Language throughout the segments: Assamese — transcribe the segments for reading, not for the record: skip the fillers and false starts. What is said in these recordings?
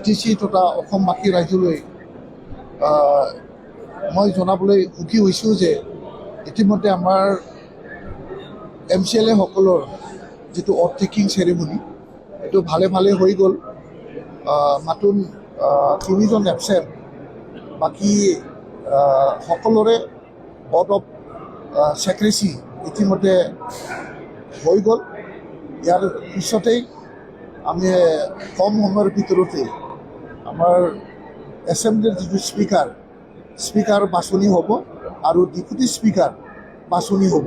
বিটিচি তথা অসমবাসী ৰাইজলৈ মই জনাবলৈ সুখী হৈছোঁ যে ইতিমধ্যে আমাৰ MCLA সকলৰ যিটো অথ টেকিং চেৰিমনি এইটো ভালে ভালে হৈ গ'ল। মাথোন 3জন এবচেণ্ট, বাকী সকলোৰে অথ অফ ছেক্ৰেচি ইতিমধ্যে হৈ গ'ল। ইয়াৰ পিছতেই আমি কম সময়ৰ ভিতৰতে আমাৰ এছেম্বলিৰ যিটো স্পীকাৰ বাছনি হ'ব আৰু ডেপুটি স্পীকাৰ বাছনি হ'ব।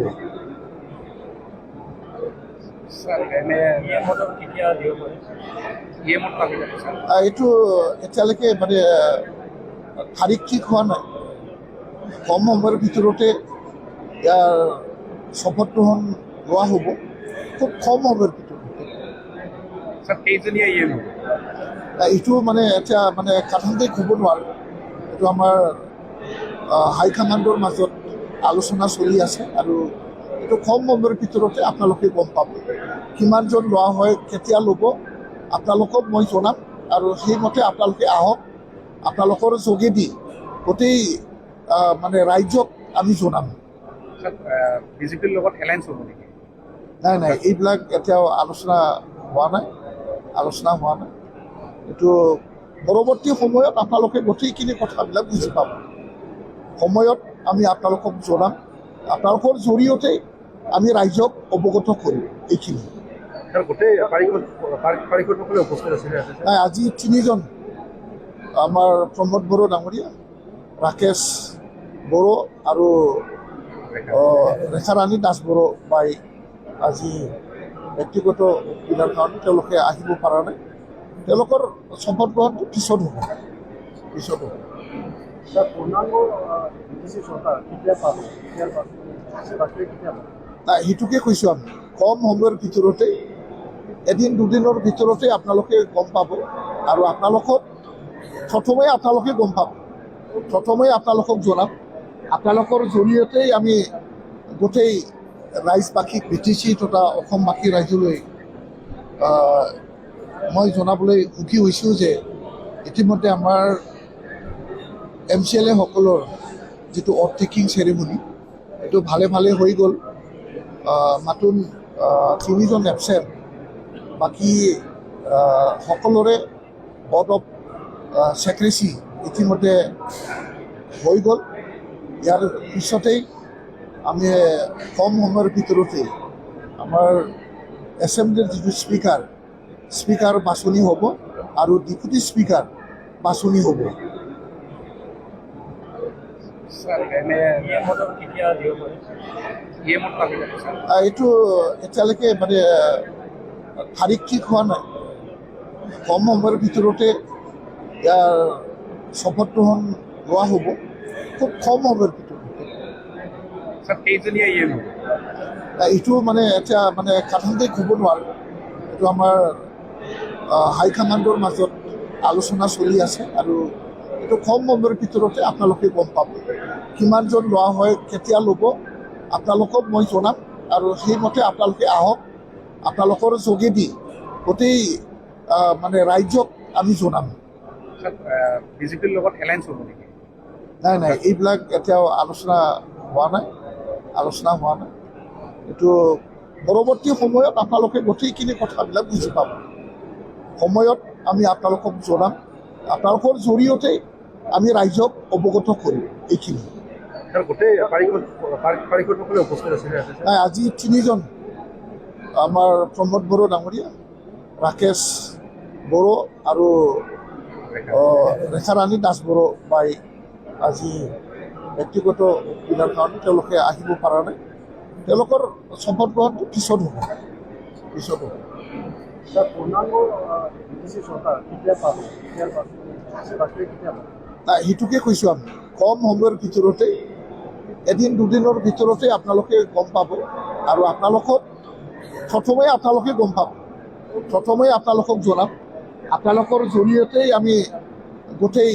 এইটো এতিয়ালৈকে মানে তাৰিখ ঠিক হোৱা নাই। কম সময়ৰ ভিতৰতে ইয়াৰ শপত গ্ৰহণ লোৱা হ'ব, খুব কম সময়ৰ ভিতৰতে। এইটো মানে এতিয়া মানে কাঠান্তে ক'ব নোৱাৰোঁ। এইটো আমাৰ হাইকমাণ্ডৰ মাজত আলোচনা চলি আছে আৰু এইটো কম সময়ৰ ভিতৰতে আপোনালোকে গম পাব। কিমানজন লোৱা হয়, কেতিয়া ল'ব আপোনালোকক মই জনাম আৰু সেইমতে আপোনালোকে আহক। আপোনালোকৰ যোগেদি গোটেই মানে ৰাইজক আমি জনাম। বিজেপিৰ লগত এলায়েন্স হ'ব নেকি? নাই, এইবিলাক এতিয়াও আলোচনা হোৱা নাই। এইটো পৰৱৰ্তী সময়ত আপোনালোকে গোটেইখিনি কথাবিলাক বুজি পাব। সময়ত আমি আপোনালোকক জনাম, আপোনালোকৰ জৰিয়তে আমি ৰাইজক অৱগত কৰিম এইখিনি। নাই, আজি 3জন, আমাৰ প্ৰমোদ বড়ো ডাঙৰীয়া, ৰাকেশ বড়ো আৰু ৰেখাৰাণী দাস বড়ো বাই আজি ব্যক্তিগত অসুবিধাৰ কাৰণে তেওঁলোকে আহিব পৰা নাই। তেওঁলোকৰ শপত গ্ৰহণটো পিছত হ'ব। নাই, সেইটোকে কৈছোঁ আমি কম সময়ৰ ভিতৰতে, এদিন দুদিনৰ ভিতৰতে আপোনালোকে গম পাব আৰু প্ৰথমেই আপোনালোকে গম পাব, প্ৰথমেই আপোনালোকক জনাম। আপোনালোকৰ জৰিয়তেই আমি গোটেই ৰাইজবাসীক বিটিচি তথা অসমবাসী ৰাইজলৈ মই জনাবলৈ সুখী হৈছোঁ যে ইতিমধ্যে আমাৰ MCLA সকলৰ যিটো অথ টেকিং চেৰিমনি এইটো ভালে ভালে হৈ গ'ল। মাথোন 3জন এবচেণ্ট, বাকী সকলোৰে অথ অফ ছেক্ৰেচি ইতিমধ্যে হৈ গ'ল। ইয়াৰ পিছতেই আমি কম সময়ৰ ভিতৰতে আমাৰ এছেম্বলিৰ যিটো স্পীকাৰ বাছনি হ'ব আৰু ডেপুটি স্পীকাৰ বাছনি হ'ব। এইটো এতিয়ালৈকে মানে তাৰিখ ঠিক হোৱা নাই। কম সময়ৰ ভিতৰতে ইয়াৰ শপত গ্ৰহণ লোৱা হ'ব, খুব কম সময়ৰ ভিতৰতে। এইটো মানে এতিয়া মানে কাঠান্তে ক'ব নোৱাৰোঁ। এইটো আমাৰ হাইকমাণ্ডৰ মাজত আলোচনা চলি আছে আৰু এইটো কম সময়ৰ ভিতৰতে আপোনালোকে গম পাব। কিমানজন লোৱা হয়, কেতিয়া ল'ব আপোনালোকক মই জনাম আৰু সেইমতে আপোনালোকে আহক। আপোনালোকৰ যোগেদি গোটেই মানে ৰাইজক আমি জনাম। বিজেপিৰ লগত এলায়েন্স হ'ব নেকি? নাই, এইবিলাক এতিয়াও আলোচনা হোৱা নাই। এইটো পৰৱৰ্তী সময়ত আপোনালোকে গোটেইখিনি কথাবিলাক বুজি পাব। সময়ত আমি আপোনালোকক জনাম, আপোনালোকৰ জৰিয়তে আমি ৰাইজক অৱগত কৰিম এইখিনি। নাই, আজি 3জন, আমাৰ প্ৰমোদ বড়ো ডাঙৰীয়া, ৰাকেশ বড়ো আৰু ৰেখাৰাণী দাস বড়ো বাই আজি ব্যক্তিগত অসুবিধাৰ কাৰণে তেওঁলোকে আহিব পৰা নাই। তেওঁলোকৰ শপত গ্ৰহণটো পিছত হ'ব। নাই, সেইটোকে কৈছোঁ আমি কম সময়ৰ ভিতৰতে, এদিন দুদিনৰ ভিতৰতে আপোনালোকে গম পাব আৰু প্ৰথমেই আপোনালোকে গম পাব, প্ৰথমেই আপোনালোকক জনাম। আপোনালোকৰ জৰিয়তেই আমি গোটেই